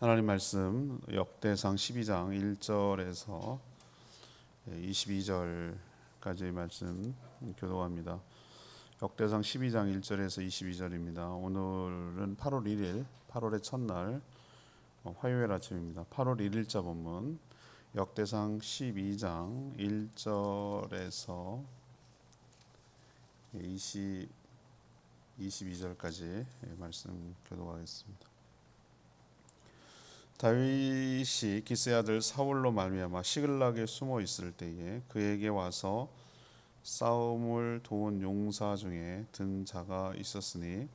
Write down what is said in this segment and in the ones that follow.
하나님 말씀 역대상 12장 1절에서 22절까지의 말씀 교독합니다. 역대상 12장 1절에서 22절입니다. 오늘은 8월 1일, 8월의 첫날 화요일 아침입니다. 8월 1일자 본문 역대상 12장 1절에서 22절까지 말씀 교독하겠습니다. 다윗이 기스의 아들 사울로 말미암아 시글락에 숨어 있을 때에 그에게 와서 싸움을 도운 용사 중에 든 자가 있었으니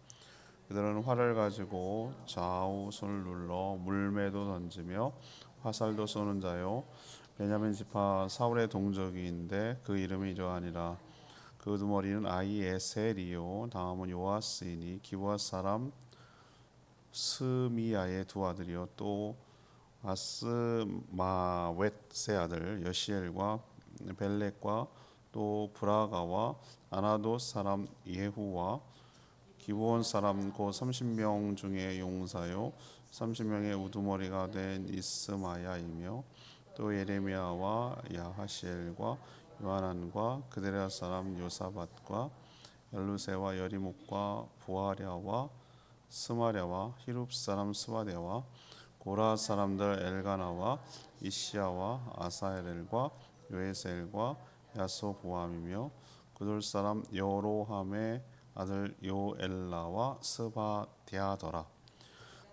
그들은 활을 가지고 좌우 손을 눌러 물매도 던지며 화살도 쏘는 자요 베냐민 지파 사울의 동족인데 그 이름이 이러하니라. 그 우두머리는 아히에셀이요 다음은 요아스이니 기브아 사람 스미야의 두 아들이요 또 아스마웻의 아들 여시엘과 벨렉과 또 브라가와 아나도 사람 예후와 기브온 사람 곧 30명 중에 용사요 30명의 우두머리가 된 이스마야이며 또 예레미야와 야하시엘과 요하난과 그데랴 사람 요사밧과 엘루세와 여리목과 부하랴와 스마랴와 히룹 사람 스바데와 고라 사람들 엘가나와 이시야와 아사엘과 요에셀과 야소보암이며 그들 사람 여로함의 아들 요엘라와 스바디아더라.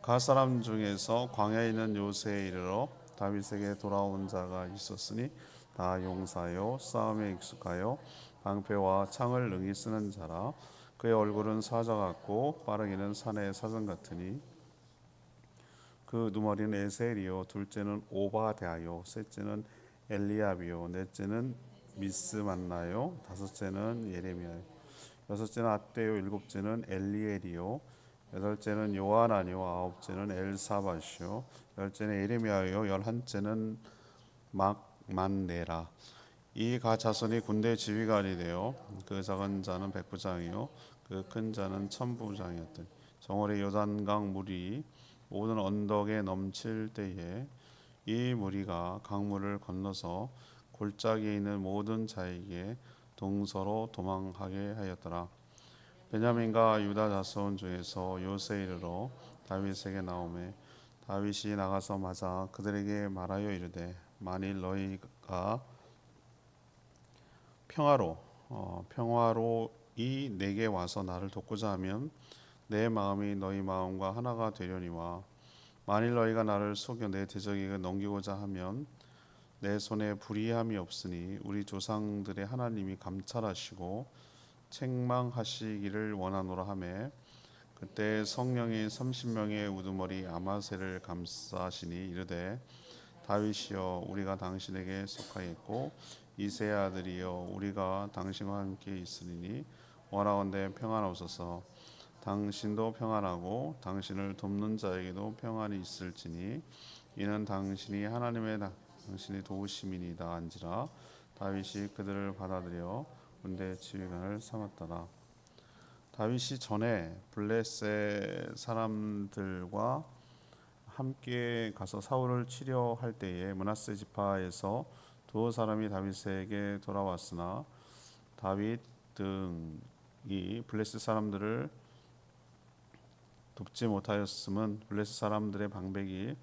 가 사람 중에서 광야에 있는 요새에 이르러 다윗에게 돌아온 자가 있었으니 다 용사요 싸움에 익숙하여 방패와 창을 능히 쓰는 자라. 그의 얼굴은 사자 같고 빠르기는 산의 사슴 같으니 그 누머리는 에셀이요 둘째는 오바댜요 셋째는 엘리압이요 넷째는 미스만나요 다섯째는 예레미야요 여섯째는 앗대요 일곱째는 엘리엘이요 여덟째는 요하나니요 아홉째는 엘사밧이요 열째는 예레미야요 열한째는 막만네라. 이 가 자손이 군대 지휘관이 되어 그 작은 자는 백부장이요 그 큰 자는 천부장이었더니 정월에 요단강 물이 모든 언덕에 넘칠 때에 이 무리가 강물을 건너서 골짜기에 있는 모든 자에게 동서로 도망하게 하였더라. 베냐민과 유다 자손 중에서 요새 이르러 다윗에게 나오매 다윗이 나가서 맞아 그들에게 말하여 이르되 만일 너희가 평화로이 내게 와서 나를 돕고자 하면 내 마음이 너희 마음과 하나가 되려니와 만일 너희가 나를 속여 내 대적에게 넘기고자 하면 내 손에 불의함이 없으니 우리 조상들의 하나님이 감찰하시고 책망하시기를 원하노라 하매 그때 성령이 30명의 우두머리 아마새를 감싸시니 이르되 다윗이여 우리가 당신에게 속하였고 이새의 아들이여 우리가 당신과 함께 있으리니 원하건대 평안하옵소서. 당신도 평안하고 당신을 돕는 자에게도 평안이 있을지니 이는 당신이 하나님의 당신의 도우심이니이다 한지라. 다윗이 그들을 받아들여 군대 지휘관을 삼았더라. 다윗이 전에 블레셋 사람들과 함께 가서 사울을 치려 할 때에 므낫세 지파에서 두 사람이 다윗에게 돌아왔으나 다윗 등이 블레셋 사람들을 돕지 못하였음은 블레셋 사람들의 방백이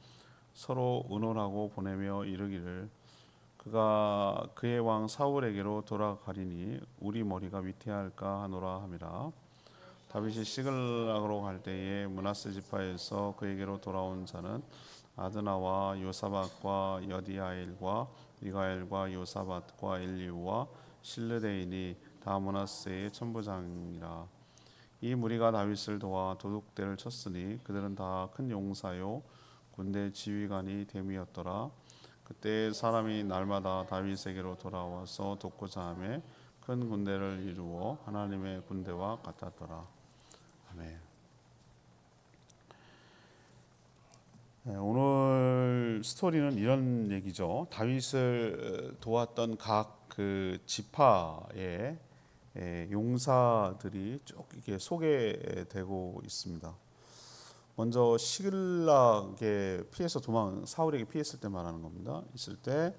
서로 의논하고 보내며 이르기를 그가 그의 왕 사울에게로 돌아가리니 우리 머리가 위태할까 하노라 함이라. 다윗이 시글락으로 갈 때에 므낫세 지파에서 그에게로 돌아온 자는 아드나와 요사밧과 여디아엘과 미가엘과 요사밧과 엘리우와 실르데인이 다 므낫세의 천부장이라. 이 무리가 다윗을 도와 도둑대를 쳤으니 그들은 다 큰 용사요 군대 지휘관이 됨이었더라. 그때 사람이 날마다 다윗에게로 돌아와서 돕고자 하며 큰 군대를 이루어 하나님의 군대와 같았더라. 아멘. 오늘 스토리는 이런 얘기죠. 다윗을 도왔던 각 그 지파의 용사들이 쭉 이렇게 소개되고 있습니다. 먼저 시글락에 피해서 사울에게 피했을 때 말하는 겁니다. 있을 때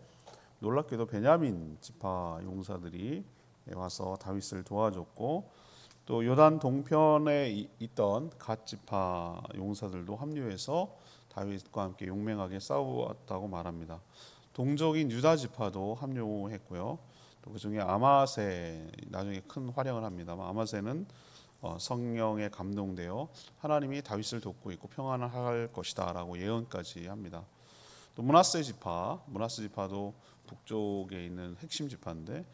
놀랍게도 베냐민 지파 용사들이 와서 다윗을 도와줬고, 또 요단 동편에 있던 갓 지파 용사들도 합류해서 다윗과 함께 용맹하게 싸웠다고 말합니다. 동족인 유다 지파도 합류했고요. 또 그중에 아마세, 나중에 큰 활약을 합니다만, 아마세는 성령에 감동되어 하나님이 다윗을 돕고 있고 평안을 할 것이다 라고 예언까지 합니다. 또 므낫세 지파도 북쪽에 있는 핵심 지파인데,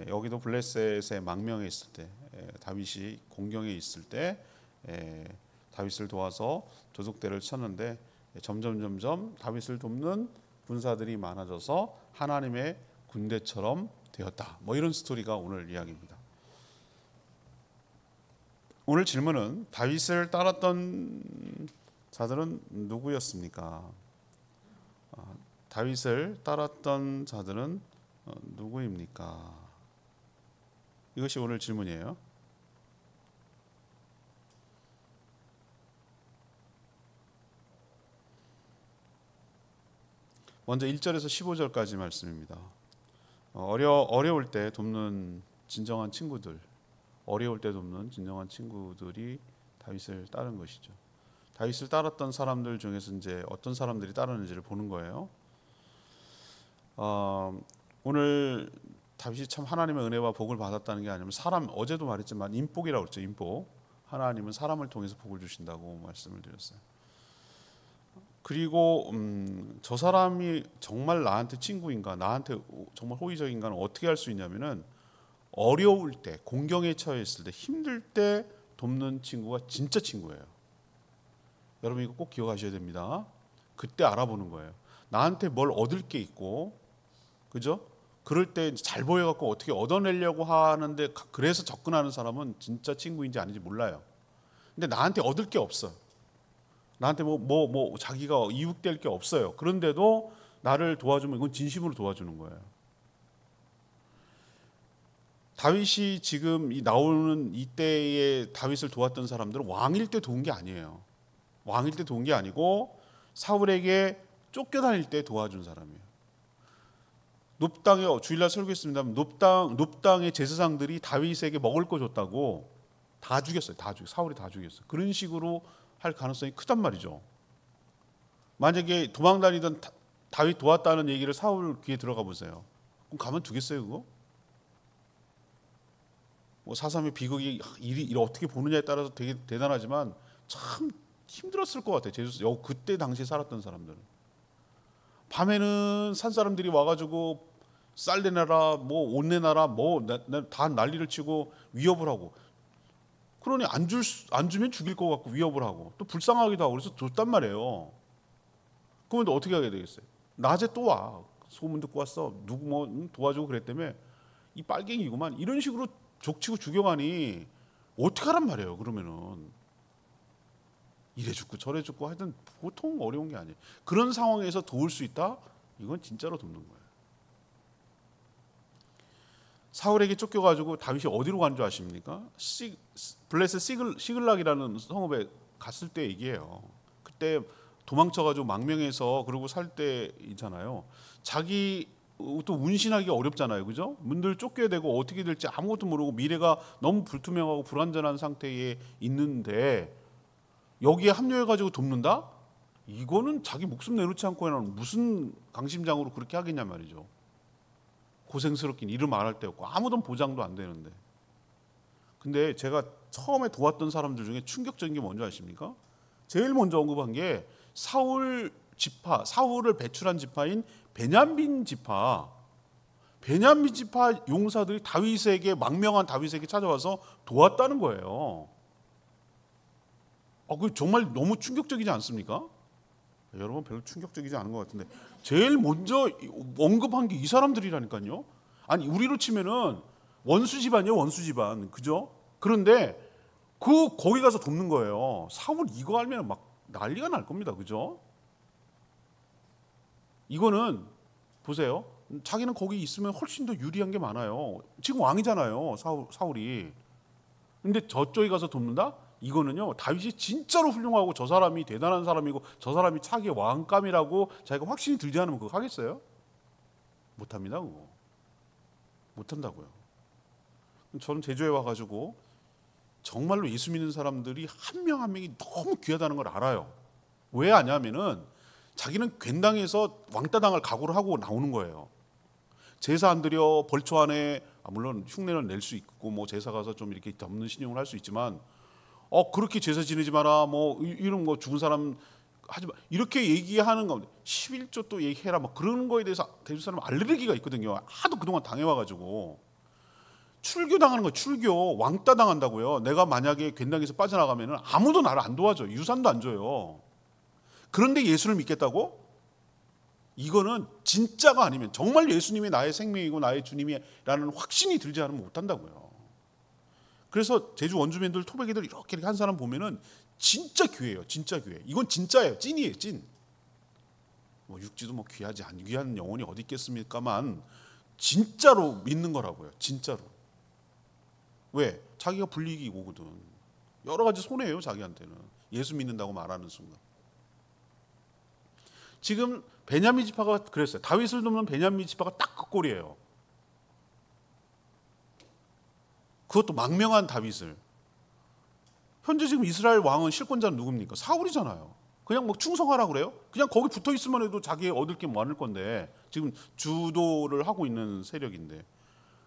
여기도 블레셋의 망명에 있을 때, 다윗이 공경에 있을 때 다윗을 도와서 도둑대를 쳤는데, 점점 다윗을 돕는 군사들이 많아져서 하나님의 군대처럼 되었다. 뭐 이런 스토리가 오늘 이야기입니다. 오늘 질문은 다윗을 따랐던 자들은 누구였습니까? 다윗을 따랐던 자들은 누구입니까? 이것이 오늘 질문이에요. 먼저 1절에서 15절까지 말씀입니다. 어려울 때 돕는 진정한 친구들, 어려울 때 돕는 진정한 친구들이 다윗을 따른 것이죠. 다윗을 따랐던 사람들 중에서 이제 어떤 사람들이 따르는지를 보는 거예요. 오늘 다윗이 참 하나님의 은혜와 복을 받았다는 게 아니면 어제도 말했지만 인복이라고 그랬죠. 인복. 하나님은 사람을 통해서 복을 주신다고 말씀을 드렸어요. 그리고 저 사람이 정말 나한테 친구인가, 나한테 정말 호의적인가는 어떻게 할 수 있냐면은, 어려울 때, 공경에 처해 있을 때, 힘들 때 돕는 친구가 진짜 친구예요. 여러분 이거 꼭 기억하셔야 됩니다. 그때 알아보는 거예요. 나한테 뭘 얻을 게 있고, 그죠? 그럴 때 잘 보여갖고 어떻게 얻어내려고 하는데, 그래서 접근하는 사람은 진짜 친구인지 아닌지 몰라요. 근데 나한테 얻을 게 없어. 나한테 자기가 이익될 게 없어요. 그런데도 나를 도와주면 이건 진심으로 도와주는 거예요. 다윗이 지금 나오는 이때에 다윗을 도왔던 사람들은 왕일 때 도운 게 아니에요. 왕일 때 도운 게 아니고 사울에게 쫓겨다닐 때 도와준 사람이에요. 놋땅에 주일날 설교했습니다만, 놋땅의 제사장들이 다윗에게 먹을 거 줬다고 다 죽였어요. 사울이 다 죽였어요. 그런 식으로 할 가능성이 크단 말이죠. 만약에 도망다니던 다윗 도왔다는 얘기를 사울 귀에 들어가 보세요. 그럼 가만두겠어요 그거? 뭐 사삼의 비극이 일을 어떻게 보느냐에 따라서 되게 대단하지만 참 힘들었을 것 같아요. 그때 당시에 살았던 사람들은. 밤에는 산 사람들이 와가지고 쌀 내놔라, 옷 내놔라, 다 난리를 치고 위협을 하고, 그러니 안 주면 죽일 것 같고 위협을 하고, 또 불쌍하기도 하고, 그래서 줬단 말이에요. 그러면 어떻게 하게 되겠어요? 낮에 또 와, 소문 듣고 왔어, 누구 도와주고 그랬다며, 이 빨갱이구만, 이런 식으로 족치고 죽여가니 어떻게 하란 말이에요. 그러면은 이래 죽고 저래 죽고, 하여튼 보통 어려운 게 아니에요. 그런 상황에서 도울 수 있다? 이건 진짜로 돕는 거예요. 사울에게 쫓겨가지고 다윗이 어디로 간 줄 아십니까? 블레셋 시글락이라는 성읍에 갔을 때 얘기예요. 그때 도망쳐가지고 망명해서 그러고 살 때 있잖아요. 자기 또 운신하기가 어렵잖아요, 그죠? 문들 쫓겨야 되고 어떻게 될지 아무것도 모르고 미래가 너무 불투명하고 불안전한 상태에 있는데 여기에 합류해가지고 돕는다? 이거는 자기 목숨 내놓지 않고는 무슨 강심장으로 그렇게 하겠냐 말이죠. 고생스럽긴 이름 말할 데 없고 아무도 보장도 안 되는데. 근데 제가 처음에 도왔던 사람들 중에 충격적인 게 뭔지 아십니까? 제일 먼저 언급한 게 사울을 배출한 지파인 베냐민 지파 용사들이 망명한 다윗에게 찾아와서 도왔다는 거예요. 그 정말 너무 충격적이지 않습니까? 여러분 별로 충격적이지 않은 것 같은데, 제일 먼저 언급한 게 이 사람들이라니까요. 아니 우리로 치면은 원수 집안이에요, 원수 집안, 그죠? 그런데 거기 가서 돕는 거예요. 사울 이거 알면 막 난리가 날 겁니다, 그죠? 이거는 보세요. 자기는 거기 있으면 훨씬 더 유리한 게 많아요. 지금 왕이잖아요, 사울이. 근데 저쪽에 가서 돕는다? 이거는요, 다윗이 진짜로 훌륭하고 저 사람이 대단한 사람이고 저 사람이 차기의 왕감이라고 자기가 확신이 들지 않으면 그거 하겠어요? 못합니다. 그거 못한다고요. 저는 제주에 와가지고 정말로 예수 믿는 사람들이 한 명 한 명이 너무 귀하다는 걸 알아요. 왜 아냐면은 자기는 괜당해서 왕따 당할 각오를 하고 나오는 거예요. 제사 안 드려 벌초 안에 물론 흉내는 낼 수 있고 뭐 제사 가서 좀 이렇게 덮는 신용을 할 수 있지만 그렇게 제사 지내지 마라 뭐 이런 거 죽은 사람 하지 마 이렇게 얘기하는 가운데 11조 또 얘기해라 막 그러는 거에 대해서 대주 사람 알레르기가 있거든요. 하도 그동안 당해와가지고 출교 당하는 거 출교 왕따 당한다고요. 내가 만약에 괜당에서 빠져나가면은 아무도 나를 안 도와줘 유산도 안 줘요. 그런데 예수를 믿겠다고? 이거는 진짜가 아니면 정말 예수님이 나의 생명이고 나의 주님이라는 확신이 들지 않으면 못한다고요. 그래서 제주 원주민들 토백이들 이렇게 한 사람 보면은 진짜 귀해요. 진짜 귀해. 이건 진짜예요. 찐이에요. 찐. 뭐 육지도 뭐 귀하지 안 귀한 영혼이 어디 있겠습니까만 진짜로 믿는 거라고요. 진짜로. 왜? 자기가 불리익이 오거든. 여러 가지 손해예요. 자기한테는. 예수 믿는다고 말하는 순간. 지금 베냐민 지파가 그랬어요. 다윗을 돕는 베냐민 지파가 딱 그 꼴이에요. 그것도 망명한 다윗을. 현재 지금 이스라엘 왕은 실권자는 누굽니까? 사울이잖아요. 그냥 뭐 충성하라 그래요? 그냥 거기 붙어 있으면 해도 자기 얻을 게 많을 건데 지금 주도를 하고 있는 세력인데.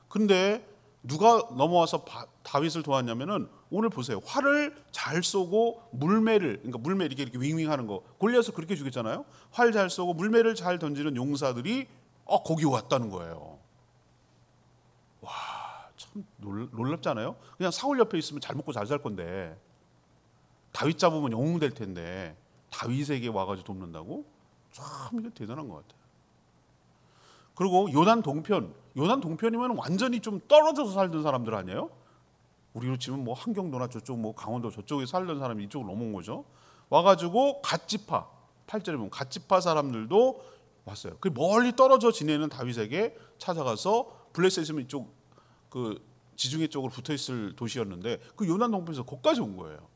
근데 누가 넘어와서 다윗을 도왔냐면은 오늘 보세요. 활을 잘 쏘고 물매를 그러니까 물매 이렇게 윙윙하는 거 골리앗을 그렇게 죽였잖아요. 활 잘 쏘고 물매를 잘 던지는 용사들이 거기 왔다는 거예요. 와, 참 놀랍잖아요. 그냥 사울 옆에 있으면 잘 먹고 잘 살 건데 다윗 잡으면 영웅 될 텐데 다윗에게 와가지고 돕는다고? 참 이거 대단한 것 같아요. 그리고 요단 동편이면 완전히 좀 떨어져서 살던 사람들 아니에요? 우리로 치면 뭐 한경도나 저쪽 뭐 강원도 저쪽에 살던 사람이 이쪽으로 넘어온 거죠. 와가지고 갓지파 8절에 보면 갓지파 사람들도 왔어요. 그 멀리 떨어져 지내는 다윗에게 찾아가서 블레셋이면 이쪽 그 지중해 쪽으로 붙어 있을 도시였는데 그 요단 동편에서 거기까지 온 거예요.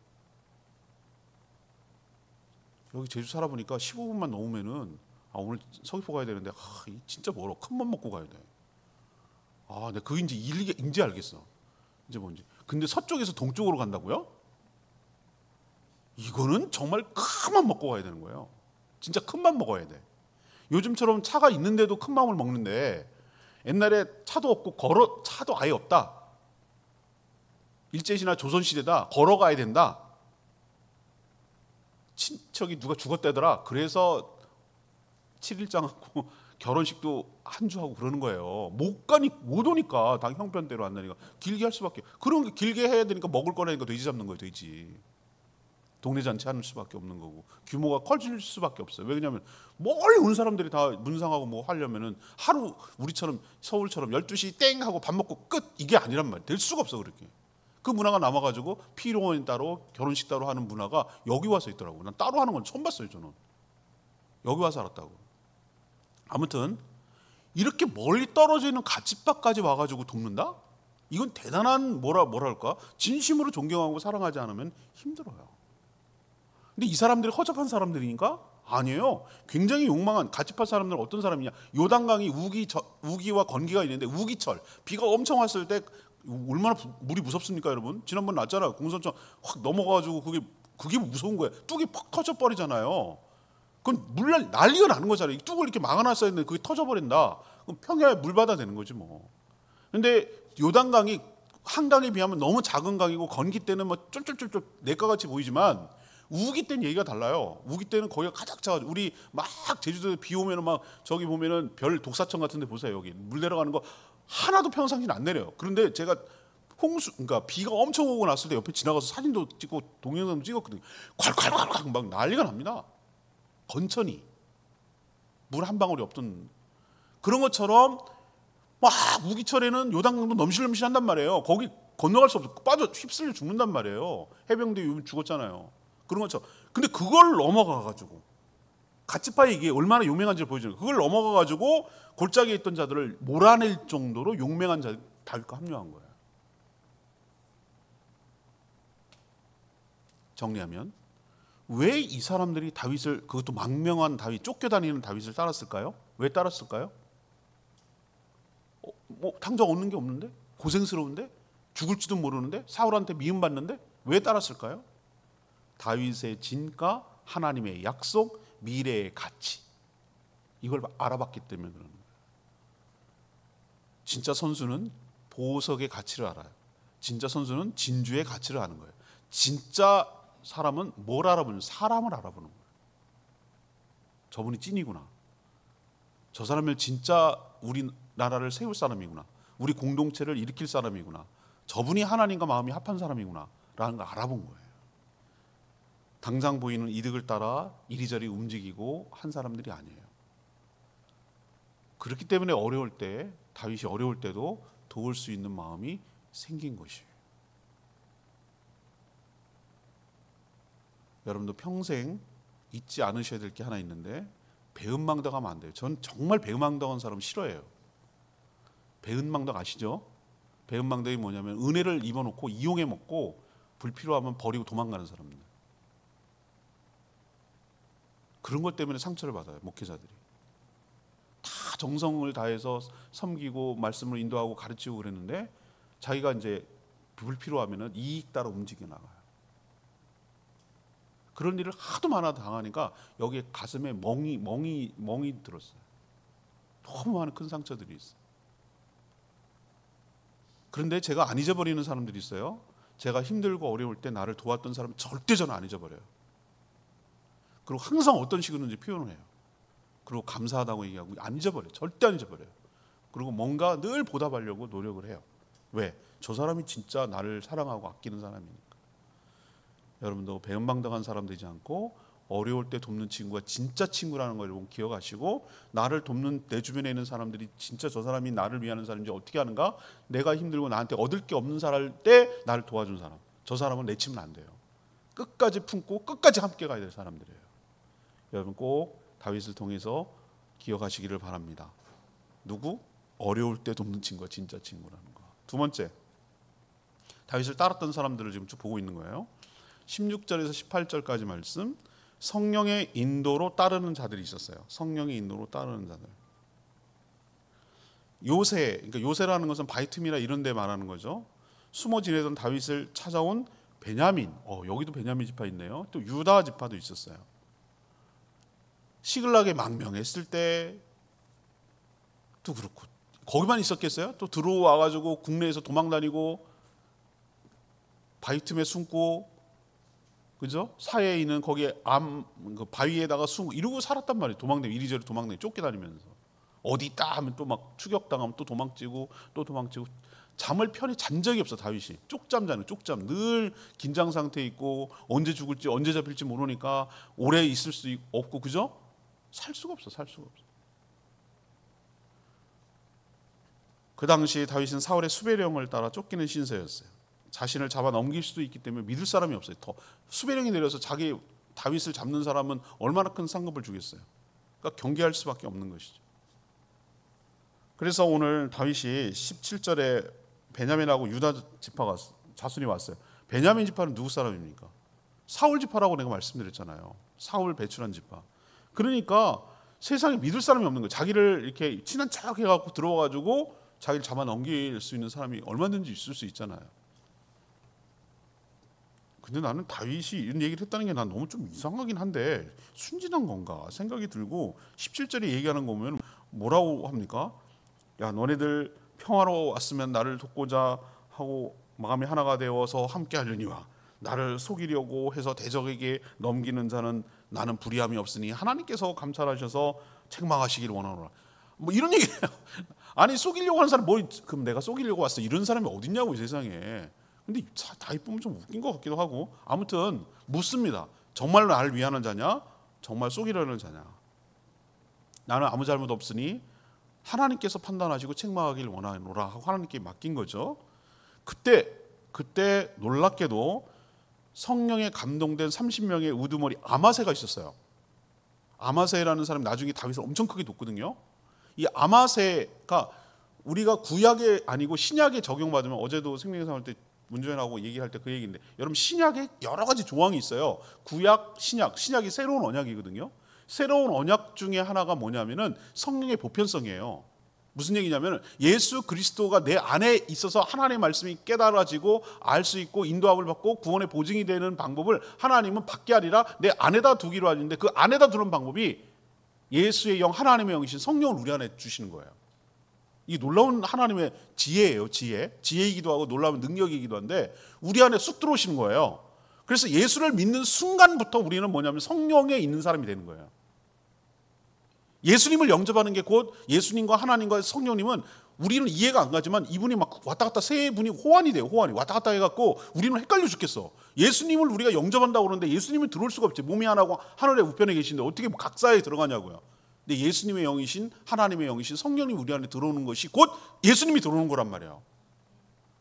여기 제주 살아보니까 15분만 넘으면은 오늘 서귀포 가야 되는데 진짜 멀어. 큰 맘 먹고 가야 돼. 내가 그게 이제 알겠어. 이제 뭔지. 근데 서쪽에서 동쪽으로 간다고요? 이거는 정말 큰 맘 먹고 가야 되는 거예요. 진짜 큰 맘 먹어야 돼. 요즘처럼 차가 있는데도 큰 맘을 먹는데 옛날에 차도 없고 차도 아예 없다. 일제시나 조선시대다. 걸어가야 된다. 친척이 누가 죽었다더라. 그래서 7일장하고 결혼식도 한 주 하고 그러는 거예요. 못 오니까 당 형편대로 안 나니까 길게 할 수밖에. 그런 게 길게 해야 되니까 먹을 거라니까 돼지 잡는 거예요. 돼지. 동네 잔치 하는 수밖에 없는 거고 규모가 커질 수밖에 없어요. 왜냐하면 멀리 온 사람들이 다 문상하고 뭐 하려면은 하루 우리처럼 서울처럼 12시 땡 하고 밥 먹고 끝 이게 아니란 말이에요. 될 수가 없어 그렇게. 그 문화가 남아가지고 피로원 따로 결혼식 따로 하는 문화가 여기 와서 있더라고요. 난 따로 하는 건 처음 봤어요. 저는 여기 와서 알았다고. 아무튼 이렇게 멀리 떨어져 있는 갓집밥까지 와가지고 돕는다? 이건 대단한 뭐랄까 진심으로 존경하고 사랑하지 않으면 힘들어요. 근데 이 사람들이 허접한 사람들이니까? 아니에요. 굉장히 욕망한 갓집밥 사람들은 어떤 사람이냐? 요단강이 우기와 건기가 있는데 우기철 비가 엄청 왔을 때 얼마나 물이 무섭습니까, 여러분? 지난번 났잖아요. 공선처럼 확 넘어가가지고 그게 무서운 거예요. 뚝이 퍽 터져버리잖아요. 그건 난리가 나는 거잖아요. 이 뚝을 이렇게 막아놨어야 했는데 그게 터져버린다. 그럼 평야에 물바다 되는 거지 뭐. 근데 요단강이 한강에 비하면 너무 작은 강이고 건기 때는 뭐 쫄쫄쫄쫄 내과같이 보이지만 우기 때는 얘기가 달라요. 우기 때는 거기가 가득 차가지고 우리 막 제주도에 비 오면은 막 저기 보면은 별 독사천 같은데 보세요. 여기 물 내려가는 거 하나도 평상시는 안 내려요. 그런데 제가 그러니까 비가 엄청 오고 났을 때 옆에 지나가서 사진도 찍고 동영상도 찍었거든요. 콸콸콸콸 막 난리가 납니다. 건천이 물 한 방울이 없던 그런 것처럼 막 우기철에는 요단강도 넘실넘실한단 말이에요. 거기 건너갈 수 없어. 빠져 휩쓸려 죽는단 말이에요. 해병대 요즘 죽었잖아요. 그런 것처럼. 근데 그걸 넘어가가지고 갓지파이 이게 얼마나 용맹한지를 보여주는 그걸 넘어가가지고 골짜기에 있던 자들을 몰아낼 정도로 용맹한 자 다윗과 합류한 거예요. 정리하면 왜 이 사람들이 다윗을, 그것도 망명한 다윗, 쫓겨다니는 다윗을 따랐을까요? 왜 따랐을까요? 뭐 당장 얻는 게 없는데, 고생스러운데, 죽을지도 모르는데, 사울한테 미움받는데 왜 따랐을까요? 다윗의 진가, 하나님의 약속, 미래의 가치, 이걸 알아봤기 때문에 그러는 거예요. 진짜 선수는 보석의 가치를 알아요. 진짜 선수는 진주의 가치를 아는 거예요. 진짜 사람은 뭘 알아보는? 사람을 알아보는 거예요. 저분이 찐이구나. 저 사람은 진짜 우리나라를 세울 사람이구나. 우리 공동체를 일으킬 사람이구나. 저분이 하나님과 마음이 합한 사람이구나 라는 걸 알아본 거예요. 당장 보이는 이득을 따라 이리저리 움직이고 한 사람들이 아니에요. 그렇기 때문에 어려울 때, 다윗이 어려울 때도 도울 수 있는 마음이 생긴 것이에요. 여러분도 평생 잊지 않으셔야 될 게 하나 있는데, 배은망덕하면 안 돼요. 전 정말 배은망덕한 사람 싫어해요. 배은망덕 아시죠? 배은망덕이 뭐냐면 은혜를 입어놓고 이용해 먹고 불필요하면 버리고 도망가는 사람입니다. 그런 것 때문에 상처를 받아요, 목회자들이. 다 정성을 다해서 섬기고 말씀을 인도하고 가르치고 그랬는데 자기가 이제 불필요하면 이익 따라 움직여 나가요. 그런 일을 하도 많아 당하니까 여기에 가슴에 멍이 들었어요. 너무 많은 큰 상처들이 있어요. 그런데 제가 안 잊어버리는 사람들이 있어요. 제가 힘들고 어려울 때 나를 도왔던 사람은 절대 저는 안 잊어버려요. 그리고 항상 어떤 식으로든지 표현을 해요. 그리고 감사하다고 얘기하고 안 잊어버려요. 절대 안 잊어버려요. 그리고 뭔가 늘 보답하려고 노력을 해요. 왜? 저 사람이 진짜 나를 사랑하고 아끼는 사람이니까. 여러분도 배은망덕한 사람 되지 않고 어려울 때 돕는 친구가 진짜 친구라는 걸 여러분 기억하시고, 나를 돕는 내 주변에 있는 사람들이 진짜 저 사람이 나를 위하는 사람인지 어떻게 하는가, 내가 힘들고 나한테 얻을 게 없는 사람 때 나를 도와준 사람, 저 사람은 내치면 안 돼요. 끝까지 품고 끝까지 함께 가야 될 사람들이에요. 여러분 꼭 다윗을 통해서 기억하시기를 바랍니다. 누구? 어려울 때 돕는 친구가 진짜 친구라는 거. 두 번째, 다윗을 따랐던 사람들을 지금 쭉 보고 있는 거예요. 16절에서 18절까지 말씀, 성령의 인도로 따르는 자들이 있었어요. 성령의 인도로 따르는 자들. 요새, 그러니까 요새라는 것은 바이틈이나 이런 데 말하는 거죠. 숨어 지내던 다윗을 찾아온 베냐민, 여기도 베냐민 지파 있네요. 또 유다 지파도 있었어요. 시글락에 망명했을 때도 그렇고, 거기만 있었겠어요? 또 들어와가지고 국내에서 도망다니고 바이틈에 숨고, 그죠? 사해에 있는 거기에 그 바위에다가 숨고 이러고 살았단 말이에요. 도망다니고 이리저리 도망다니고 쫓겨다니면서 어디 있다 하면 또 막 추격당하면 또 도망치고 또 도망치고, 잠을 편히 잔 적이 없어. 다윗이 쪽잠 자는, 쪽잠. 늘 긴장 상태에 있고 언제 죽을지 언제 잡힐지 모르니까 오래 있을 수 없고, 그죠? 살 수가 없어. 그 당시 다윗은 사울의 수배령을 따라 쫓기는 신세였어요. 자신을 잡아 넘길 수도 있기 때문에 믿을 사람이 없어요. 더 수배령이 내려서 자기 다윗을 잡는 사람은 얼마나 큰 상급을 주겠어요. 그러니까 경계할 수밖에 없는 것이죠. 그래서 오늘 다윗이 17절에 베냐민하고 유다 지파가 자손이 왔어요. 베냐민 지파는 누구 사람입니까? 사울 지파라고 내가 말씀드렸잖아요. 사울 배출한 지파. 그러니까 세상에 믿을 사람이 없는 거예요. 자기를 이렇게 친한 척 해갖고 들어와가지고 자기를 잡아 넘길 수 있는 사람이 얼마든지 있을 수 있잖아요. 근데 나는 다윗이 이런 얘기를 했다는 게 난 너무 좀 이상하긴 한데 순진한 건가 생각이 들고, 17절에 얘기하는 거 보면 뭐라고 합니까? 야, 너네들 평화로 왔으면 나를 돕고자 하고 마음이 하나가 되어서 함께 하려니와 나를 속이려고 해서 대적에게 넘기는 자는 나는 불의함이 없으니 하나님께서 감찰하셔서 책망하시기를 원하노라. 뭐 이런 얘기예요. 아니, 속이려고 하는 사람, 그럼 내가 속이려고 왔어, 이런 사람이 어딨냐고 이 세상에. 근데 다윗 보면 좀 웃긴 것 같기도 하고. 아무튼 묻습니다. 정말 나를 위하는 자냐? 정말 속이려는 자냐? 나는 아무 잘못 없으니 하나님께서 판단하시고 책망하기를 원하노라 하고 하나님께 맡긴 거죠. 그때 놀랍게도 성령에 감동된 30명의 우두머리 아마세가 있었어요. 아마세라는 사람이 나중에 다윗을 엄청 크게 돕거든요. 이 아마세가 우리가 구약에 아니고 신약에 적용받으면, 어제도 생명의 상을 때 문조연하고 얘기할 때 그 얘기인데, 여러분 신약에 여러 가지 조항이 있어요. 구약, 신약, 신약이 새로운 언약이거든요. 새로운 언약 중에 하나가 뭐냐면은 성령의 보편성이에요. 무슨 얘기냐면 예수 그리스도가 내 안에 있어서 하나님의 말씀이 깨달아지고 알 수 있고 인도함을 받고 구원의 보증이 되는 방법을 하나님은 밖에 아니라 내 안에다 두기로 하는데, 그 안에다 두는 방법이 예수의 영, 하나님의 영이신 성령을 우리 안에 주시는 거예요. 이 놀라운 하나님의 지혜예요. 지혜이기도 하고 놀라운 능력이기도 한데 우리 안에 쑥 들어오시는 거예요. 그래서 예수를 믿는 순간부터 우리는 뭐냐면 성령에 있는 사람이 되는 거예요. 예수님을 영접하는 게 곧 예수님과 하나님과 성령님은, 우리는 이해가 안 가지만 이분이 막 왔다 갔다 세 분이 호환이 돼요. 호환이 왔다 갔다 해갖고 우리는 헷갈려 죽겠어. 예수님을 우리가 영접한다고 그러는데 예수님은 들어올 수가 없지. 몸이 하나고 하늘의 우편에 계신데 어떻게 각사에 들어가냐고요. 근데 예수님의 영이신, 하나님의 영이신 성령님이 우리 안에 들어오는 것이 곧 예수님이 들어오는 거란 말이에요.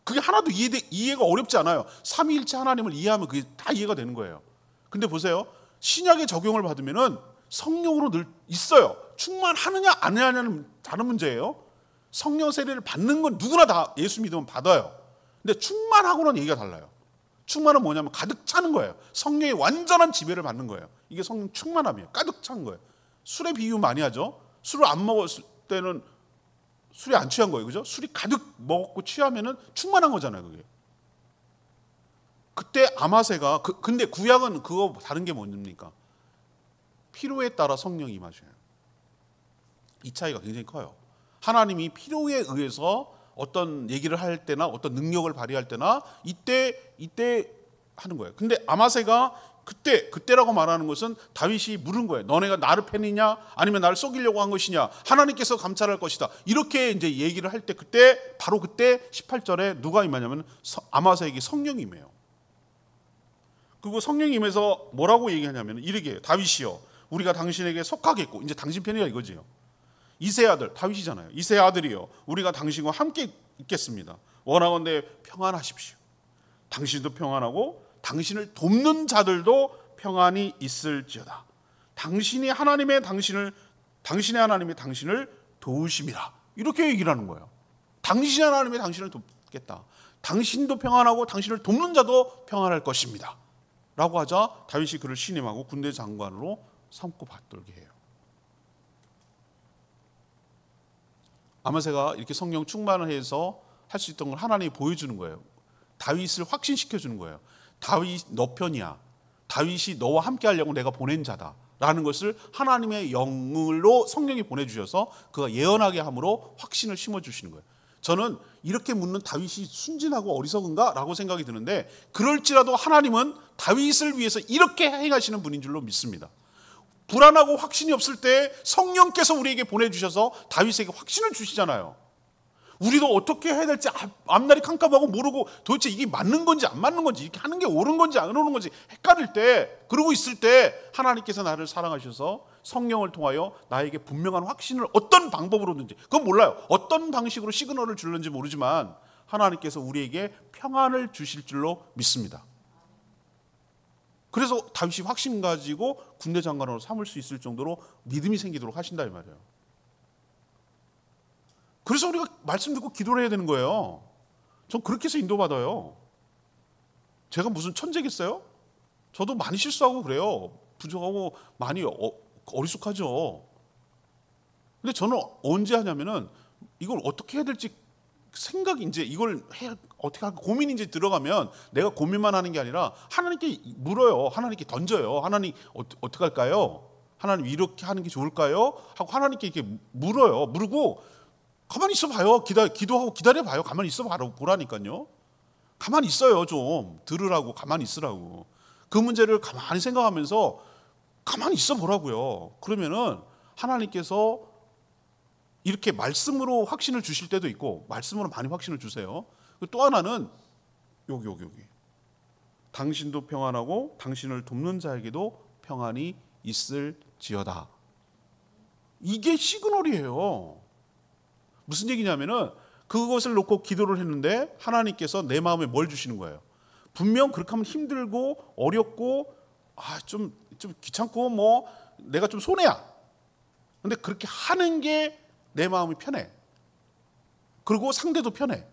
그게 하나도 이해가 어렵지 않아요. 삼위일체 하나님을 이해하면 그게 다 이해가 되는 거예요. 근데 보세요, 신약의 적용을 받으면은 성령으로 늘 있어요. 충만하느냐 안 하느냐는 다른 문제예요. 성령 세례를 받는 건 누구나 다 예수 믿으면 받아요. 근데 충만하고는 얘기가 달라요. 충만은 뭐냐면 가득 차는 거예요. 성령의 완전한 지배를 받는 거예요. 이게 성령 충만함이에요. 가득 찬 거예요. 술에 비유 많이 하죠. 술을 안 먹었을 때는 술이 안 취한 거예요. 그죠? 술이 가득 먹고 취하면은 충만한 거잖아요, 그게. 그때 아마새가 근데 구약은 그거 다른 게 뭡니까? 필요에 따라 성령이 임하셔요. 이 차이가 굉장히 커요. 하나님이 필요에 의해서 어떤 얘기를 할 때나 어떤 능력을 발휘할 때나 이때 하는 거예요. 근데 아마새가 그때라고 말하는 것은 다윗이 물은 거예요. 너네가 나를 팬이냐 아니면 나를 속이려고 한 것이냐, 하나님께서 감찰할 것이다. 이렇게 이제 얘기를 할 때 바로 그때 18절에 누가 임하냐면 아마새에게 성령이 임해요. 그리고 성령이 임해서 뭐라고 얘기하냐면 이르게 다윗이여 우리가 당신에게 속하겠고, 이제 당신 편이야 이거지요. 이새의 아들, 다윗이잖아요. 이새의 아들이여 우리가 당신과 함께 있겠습니다. 원하건대 평안하십시오. 당신도 평안하고 당신을 돕는 자들도 평안이 있을지어다. 당신의 하나님이 당신을 도우심이라. 이렇게 얘기를 하는 거예요. 당신의 하나님이 당신을 돕겠다. 당신도 평안하고 당신을 돕는 자도 평안할 것입니다. 라고 하자 다윗이 그를 신임하고 군대 장관으로 삼고 받들게 해요. 아마새가 이렇게 성령 충만을 해서 할 수 있던 걸 하나님이 보여주는 거예요. 다윗을 확신시켜 주는 거예요. 다윗 너 편이야. 다윗이 너와 함께 하려고 내가 보낸 자다 라는 것을 하나님의 영으로 성령이 보내주셔서 그가 예언하게 함으로 확신을 심어주시는 거예요. 저는 이렇게 묻는 다윗이 순진하고 어리석은가? 라고 생각이 드는데, 그럴지라도 하나님은 다윗을 위해서 이렇게 행하시는 분인 줄로 믿습니다. 불안하고 확신이 없을 때 성령께서 우리에게 보내주셔서 다윗에게 확신을 주시잖아요. 우리도 어떻게 해야 될지 앞날이 캄캄하고 모르고 도대체 이게 맞는 건지 안 맞는 건지, 이렇게 하는 게 옳은 건지 안 옳은 건지 헷갈릴 때, 그러고 있을 때 하나님께서 나를 사랑하셔서 성령을 통하여 나에게 분명한 확신을 어떤 방법으로든지, 그건 몰라요. 어떤 방식으로 시그널을 줄는지 모르지만 하나님께서 우리에게 평안을 주실 줄로 믿습니다. 그래서 다윗이 확신 가지고 군대 장관으로 삼을 수 있을 정도로 믿음이 생기도록 하신다 이 말이에요. 그래서 우리가 말씀 듣고 기도를 해야 되는 거예요. 전 그렇게 해서 인도받아요. 제가 무슨 천재겠어요? 저도 많이 실수하고 그래요. 부족하고 많이 어리숙하죠. 근데 저는 언제 하냐면은 이걸 어떻게 해야 될지 생각이, 이제 이걸 어떻게 할까 고민이 이제 들어가면 내가 고민만 하는 게 아니라 하나님께 물어요. 하나님께 던져요. 하나님 어떻게 할까요? 하나님 이렇게 하는 게 좋을까요? 하고 하나님께 이렇게 물어요. 물고 가만히 있어 봐요. 기도하고 기다려 봐요. 가만히 있어 보라니까요. 가만히 있어요. 좀 들으라고, 가만히 있으라고. 그 문제를 가만히 생각하면서 가만히 있어 보라고요. 그러면은 하나님께서 이렇게 말씀으로 확신을 주실 때도 있고, 말씀으로 많이 확신을 주세요. 또 하나는 여기 당신도 평안하고 당신을 돕는 자에게도 평안이 있을지어다. 이게 시그널이에요. 무슨 얘기냐면은 그것을 놓고 기도를 했는데 하나님께서 내 마음에 뭘 주시는 거예요. 분명 그렇게 하면 힘들고 어렵고 좀 귀찮고 뭐 내가 좀 손해야. 근데 그렇게 하는 게 내 마음이 편해. 그리고 상대도 편해.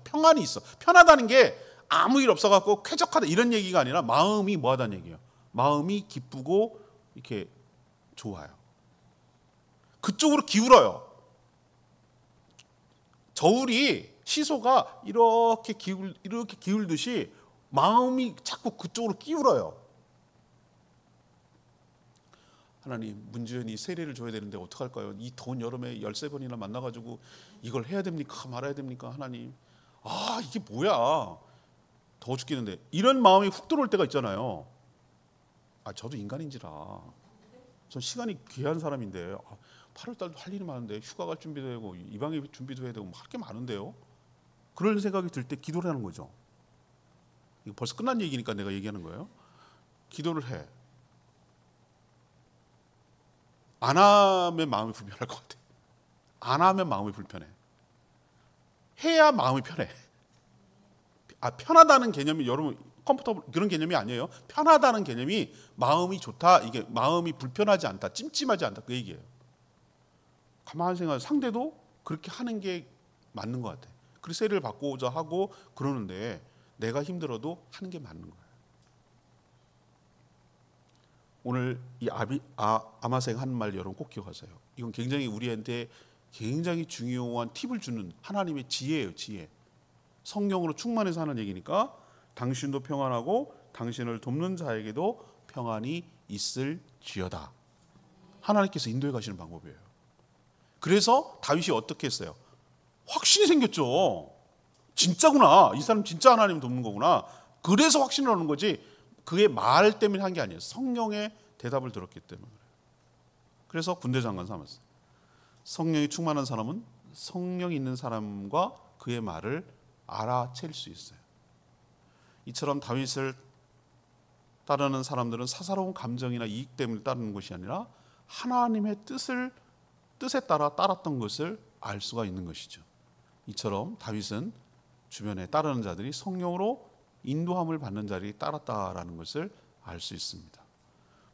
평안이 있어. 편하다는 게 아무 일 없어갖고 쾌적하다 이런 얘기가 아니라 마음이 뭐하다는 얘기예요. 마음이 기쁘고 이렇게 좋아요. 그쪽으로 기울어요. 저울이 시소가 이렇게 기울듯이 마음이 자꾸 그쪽으로 기울어요. 하나님, 문지연이 세례를 줘야 되는데 어떡할까요? 이 더운 여름에 13번이나 만나가지고 이걸 해야 됩니까? 말아야 됩니까? 하나님, 이게 뭐야? 더워 죽겠는데. 이런 마음이 훅 들어올 때가 있잖아요. 저도 인간인지라 전 시간이 귀한 사람인데 8월달도 할 일이 많은데 휴가 갈 준비도 되고 이방의 준비도 해야 되고 할 게 많은데요. 그런 생각이 들 때 기도를 하는 거죠. 이거 벌써 끝난 얘기니까 내가 얘기하는 거예요. 기도를 해. 안 하면 마음이 불편할 것 같아. 안 하면 마음이 불편해. 해야 마음이 편해. 편하다는 개념이 여러분 컴포터블 그런 개념이 아니에요. 편하다는 개념이 마음이 좋다, 이게 마음이 불편하지 않다, 찜찜하지 않다, 그 얘기예요. 가만히 생각해, 상대도 그렇게 하는 게 맞는 것 같아. 그래서 세례를 받고자 하고 그러는데 내가 힘들어도 하는 게 맞는 거예요. 오늘 이 아마세가 하는 말 여러분 꼭 기억하세요. 이건 굉장히 우리한테 굉장히 중요한 팁을 주는 하나님의 지혜예요. 지혜. 성령으로 충만해서 하는 얘기니까 당신도 평안하고 당신을 돕는 자에게도 평안이 있을지어다. 하나님께서 인도해 가시는 방법이에요. 그래서 다윗이 어떻게 했어요? 확신이 생겼죠. 진짜구나. 이 사람 진짜 하나님 돕는 거구나. 그래서 확신을 얻는 거지 그의 말 때문에 한 게 아니에요. 성령의 대답을 들었기 때문에. 그래서 군대 장관 삼았어요. 성령이 충만한 사람은 성령이 있는 사람과 그의 말을 알아챌 수 있어요. 이처럼 다윗을 따르는 사람들은 사사로운 감정이나 이익 때문에 따르는 것이 아니라 하나님의 뜻에 따라 따랐던 것을 알 수가 있는 것이죠. 이처럼 다윗은 주변에 따르는 자들이 성령으로 인도함을 받는 자들이 따랐다라는 것을 알 수 있습니다.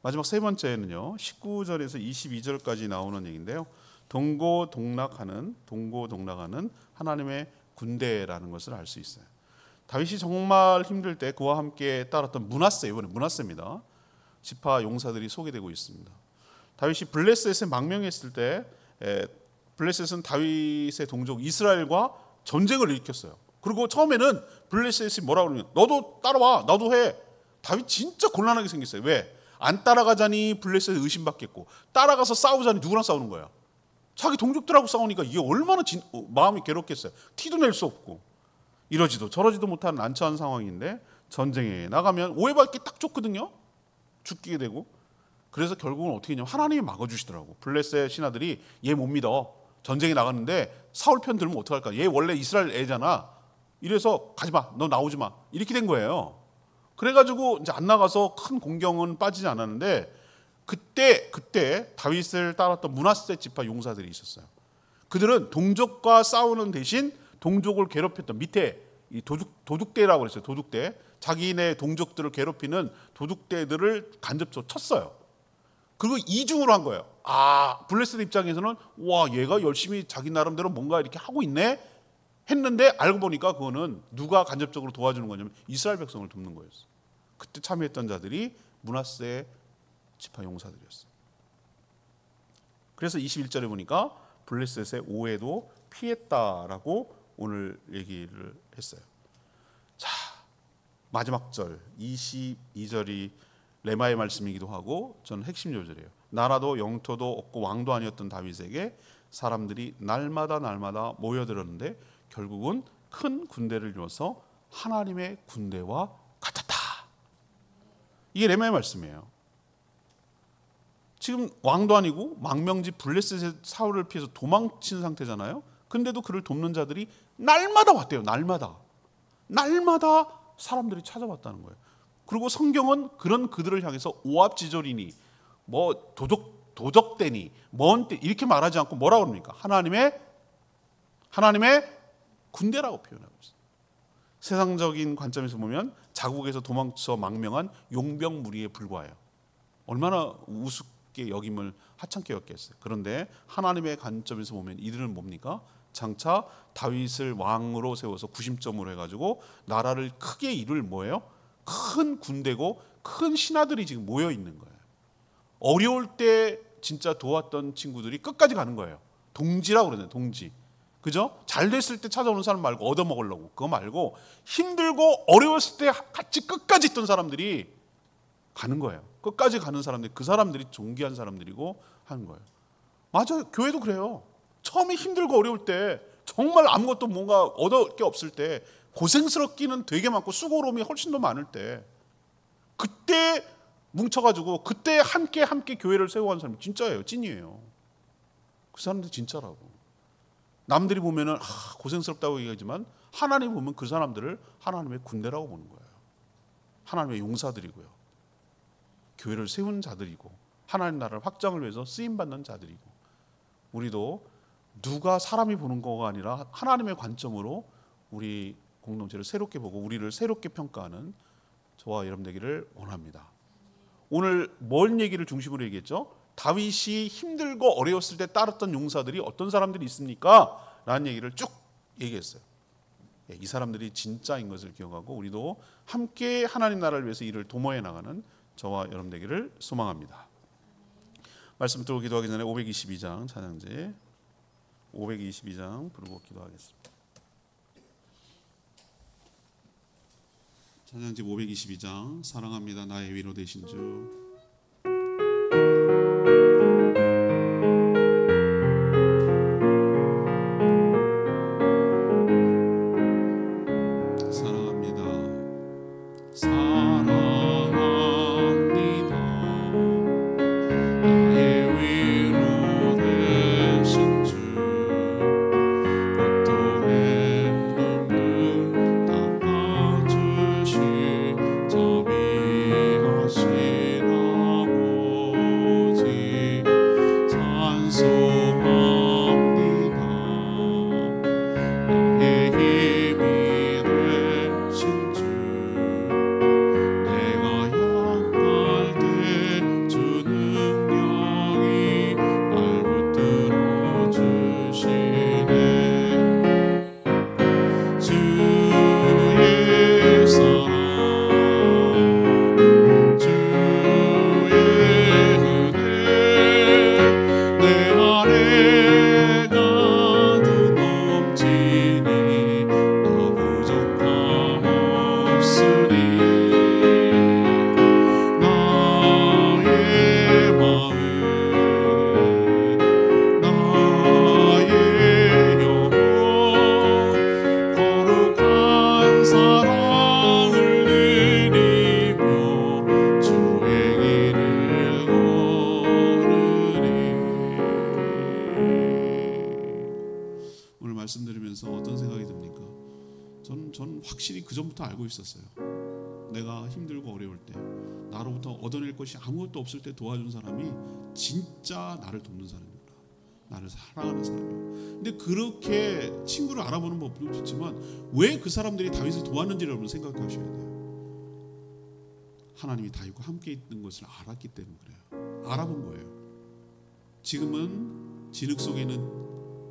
마지막 세 번째는요, 19절에서 22절까지 나오는 얘기인데요. 동고동락하는 하나님의 군대라는 것을 알 수 있어요. 다윗이 정말 힘들 때 그와 함께 따랐던 므낫세, 이번에 므낫세입니다. 지파 용사들이 소개되고 있습니다. 다윗이 블레셋에 망명했을 때 블레셋은 다윗의 동족 이스라엘과 전쟁을 일으켰어요. 그리고 처음에는 블레셋이 뭐라고 그러냐면 너도 따라와, 나도 해. 다윗 진짜 곤란하게 생겼어요. 왜? 안 따라가자니 블레셋에 의심받겠고, 따라가서 싸우자니 누구랑 싸우는 거야? 자기 동족들하고 싸우니까 이게 얼마나 마음이 괴롭겠어요. 티도 낼 수 없고 이러지도 저러지도 못하는 난처한 상황인데 전쟁에 나가면 오해받기 딱 좋거든요. 죽게 되고. 그래서 결국은 어떻게 했냐면 하나님이 막아주시더라고. 블레셋 신하들이 얘 못 믿어. 전쟁에 나갔는데 사울 편 들면 어떡할까? 얘 원래 이스라엘 애잖아. 이래서 가지마, 너 나오지 마. 이렇게 된 거예요. 그래가지고 이제 안 나가서 큰 공경은 빠지지 않았는데 그때 다윗을 따랐던 므낫세 지파 용사들이 있었어요. 그들은 동족과 싸우는 대신 동족을 괴롭혔던 밑에 이 도둑대라고 그랬어요. 도둑대. 자기네 동족들을 괴롭히는 도둑대들을 간접적으로 쳤어요. 그리고 이중으로 한 거예요. 블레셋 입장에서는 와, 얘가 열심히 자기 나름대로 뭔가 이렇게 하고 있네 했는데 알고 보니까 그거는 누가 간접적으로 도와주는 거냐면 이스라엘 백성을 돕는 거였어요. 그때 참여했던 자들이 므낫세 지파 용사들이었어요. 그래서 21절에 보니까 블레셋의 오해도 피했다라고 오늘 얘기를 했어요. 자, 마지막 절 22절이 레마의 말씀이기도 하고 저는 핵심 요절이에요. 나라도 영토도 없고 왕도 아니었던 다윗에게 사람들이 날마다 모여들었는데 결국은 큰 군대를 이뤄서 하나님의 군대와 같았다. 이게 레마의 말씀이에요. 지금 왕도 아니고 망명지 블레셋의 사울을 피해서 도망친 상태잖아요. 근데도 그를 돕는 자들이 날마다 왔대요. 날마다 사람들이 찾아왔다는 거예요. 그리고 성경은 그런 그들을 향해서 오합지졸이니 뭐 도적대니 먼 때 이렇게 말하지 않고 뭐라고 그럽니까? 하나님의 군대라고 표현하고 있어요. 세상적인 관점에서 보면 자국에서 도망쳐 망명한 용병 무리에 불과해요. 얼마나 우습게 여김을 하찮게 여겼겠어요. 그런데 하나님의 관점에서 보면 이들은 뭡니까? 장차 다윗을 왕으로 세워서 구심점으로 해가지고 나라를 크게 이룰 뭐예요? 큰 군대고 큰 신하들이 지금 모여 있는 거예요. 어려울 때 진짜 도왔던 친구들이 끝까지 가는 거예요. 동지라고 그러잖아요. 동지. 그죠? 잘 됐을 때 찾아오는 사람 말고 얻어먹으려고. 그거 말고 힘들고 어려웠을 때 같이 끝까지 있던 사람들이 가는 거예요. 끝까지 가는 사람들, 그 사람들이 존귀한 사람들이고 하는 거예요. 맞아요. 교회도 그래요. 처음에 힘들고 어려울 때 정말 아무것도 뭔가 얻을 게 없을 때 고생스럽기는 되게 많고 수고로움이 훨씬 더 많을 때 그때 뭉쳐가지고 그때 함께 교회를 세워간 사람이 진짜예요. 찐이에요. 그 사람들 진짜라고. 남들이 보면은 고생스럽다고 얘기하지만 하나님 보면 그 사람들을 하나님의 군대라고 보는 거예요. 하나님의 용사들이고요. 교회를 세운 자들이고 하나님 나라를 확장을 위해서 쓰임받는 자들이고 우리도 누가 사람이 보는 거가 아니라 하나님의 관점으로 우리 공동체를 새롭게 보고 우리를 새롭게 평가하는 저와 여러분 되기를 원합니다. 오늘 뭔 얘기를 중심으로 얘기했죠? 다윗이 힘들고 어려웠을 때 따랐던 용사들이 어떤 사람들이 있습니까? 라는 얘기를 쭉 얘기했어요. 이 사람들이 진짜인 것을 기억하고 우리도 함께 하나님 나라를 위해서 이를 도모해 나가는 저와 여러분 되기를 소망합니다. 말씀 들고 기도하기 전에 522장 찬양제 522장 부르고 기도하겠습니다. 찬양제 522장 사랑합니다 나의 위로 되신 주. 말씀드리면서 어떤 생각이 듭니까? 저는 확실히 그 전부터 알고 있었어요. 내가 힘들고 어려울 때 나로부터 얻어낼 것이 아무것도 없을 때 도와준 사람이 진짜 나를 돕는 사람이구나. 나를 사랑하는 사람이에요. 근데 그렇게 친구를 알아보는 법도 좋지만 왜 그 사람들이 다윗을 도왔는지를 여러분 생각하셔야 돼요. 하나님이 다윗과 함께 있는 것을 알았기 때문에 그래요. 알아본 거예요. 지금은 진흙 속에 있는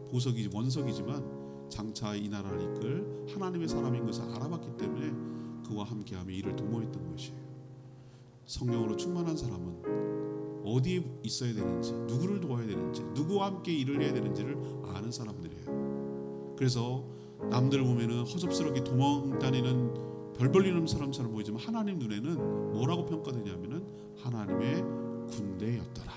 보석이 원석이지만 장차 이 나라를 이끌 하나님의 사람인 것을 알아봤기 때문에 그와 함께하며 이를 도모했던 것이에요. 성령으로 충만한 사람은 어디에 있어야 되는지, 누구를 도와야 되는지, 누구와 함께 일을 해야 되는지를 아는 사람들이에요. 그래서 남들 보면은 허접스럽게 도망다니는 별 벌리는 사람처럼 보이지만 하나님 눈에는 뭐라고 평가되냐면은 하나님의 군대였더라.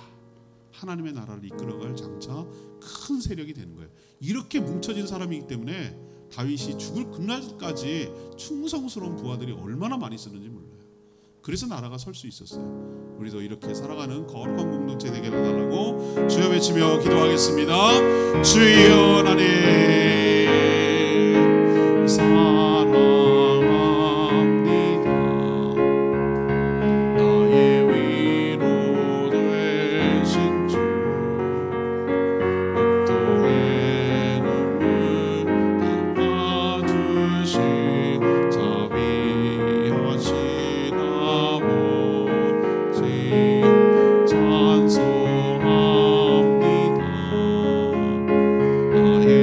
하나님의 나라를 이끌어갈 장차 큰 세력이 되는 거예요. 이렇게 뭉쳐진 사람이기 때문에 다윗이 죽을 그날까지 충성스러운 부하들이 얼마나 많이 있었는지 몰라요. 그래서 나라가 설 수 있었어요. 우리도 이렇게 살아가는 거룩한 공동체 되게 해달라고 주여 외치며 기도하겠습니다. 주여 나님 사랑합니다. 나의 위로 되신 주 고통의 눈물 닦아주신 자비하신 아버지 찬송합니다. 나의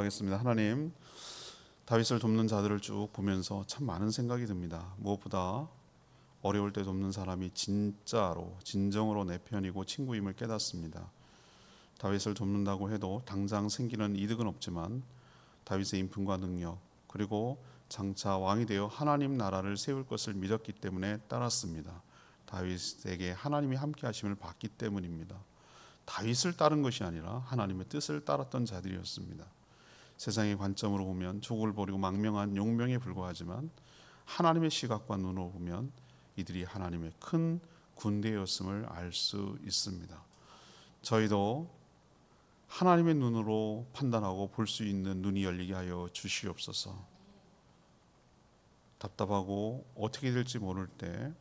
기도하겠습니다. 하나님, 다윗을 돕는 자들을 쭉 보면서 참 많은 생각이 듭니다. 무엇보다 어려울 때 돕는 사람이 진정으로 내 편이고 친구임을 깨닫습니다. 다윗을 돕는다고 해도 당장 생기는 이득은 없지만 다윗의 인품과 능력, 그리고 장차 왕이 되어 하나님 나라를 세울 것을 믿었기 때문에 따랐습니다. 다윗에게 하나님이 함께 하심을 봤기 때문입니다. 다윗을 따른 것이 아니라 하나님의 뜻을 따랐던 자들이었습니다. 세상의 관점으로 보면 족을 버리고 망명한 용병에 불과하지만 하나님의 시각과 눈으로 보면 이들이 하나님의 큰 군대였음을 알 수 있습니다. 저희도 하나님의 눈으로 판단하고 볼 수 있는 눈이 열리게 하여 주시옵소서. 답답하고 어떻게 될지 모를 때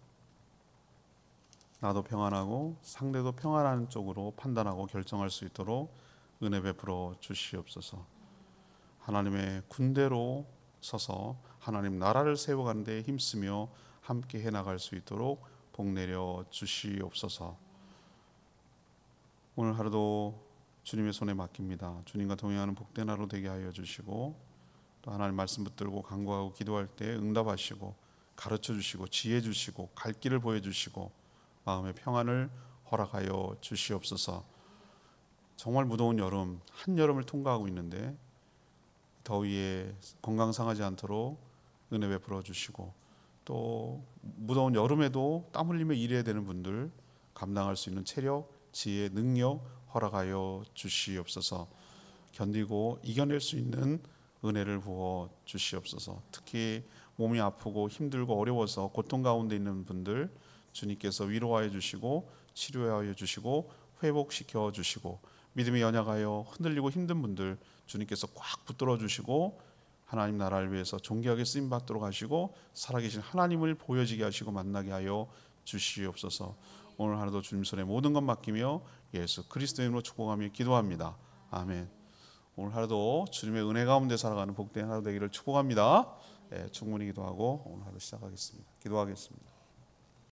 나도 평안하고 상대도 평안한 쪽으로 판단하고 결정할 수 있도록 은혜 베풀어 주시옵소서. 하나님의 군대로 서서 하나님 나라를 세워가는 데 힘쓰며 함께 해나갈 수 있도록 복 내려 주시옵소서. 오늘 하루도 주님의 손에 맡깁니다. 주님과 동행하는 복된 하루 되게 하여 주시고, 또 하나님 말씀 붙들고 간구하고 기도할 때 응답하시고 가르쳐 주시고 지혜 주시고 갈 길을 보여주시고 마음의 평안을 허락하여 주시옵소서. 정말 무더운 여름, 한여름을 통과하고 있는데 더위에 건강 상하지 않도록 은혜 베풀어 주시고, 또 무더운 여름에도 땀 흘리며 일해야 되는 분들 감당할 수 있는 체력, 지혜, 능력 허락하여 주시옵소서. 견디고 이겨낼 수 있는 은혜를 부어 주시옵소서. 특히 몸이 아프고 힘들고 어려워서 고통 가운데 있는 분들 주님께서 위로하여 주시고 치료하여 주시고 회복시켜 주시고, 믿음이 연약하여 흔들리고 힘든 분들 주님께서 꽉 붙들어 주시고 하나님 나라를 위해서 존귀하게 쓰임 받도록 하시고 살아계신 하나님을 보여지게 하시고 만나게 하여 주시옵소서. 오늘 하루도 주님 손에 모든 것 맡기며 예수 그리스도의 이름으로 축복하며 기도합니다. 아멘. 오늘 하루도 주님의 은혜 가운데 살아가는 복된 하루 되기를 축복합니다. 충분히 기도하고 오늘 하루 시작하겠습니다. 기도하겠습니다.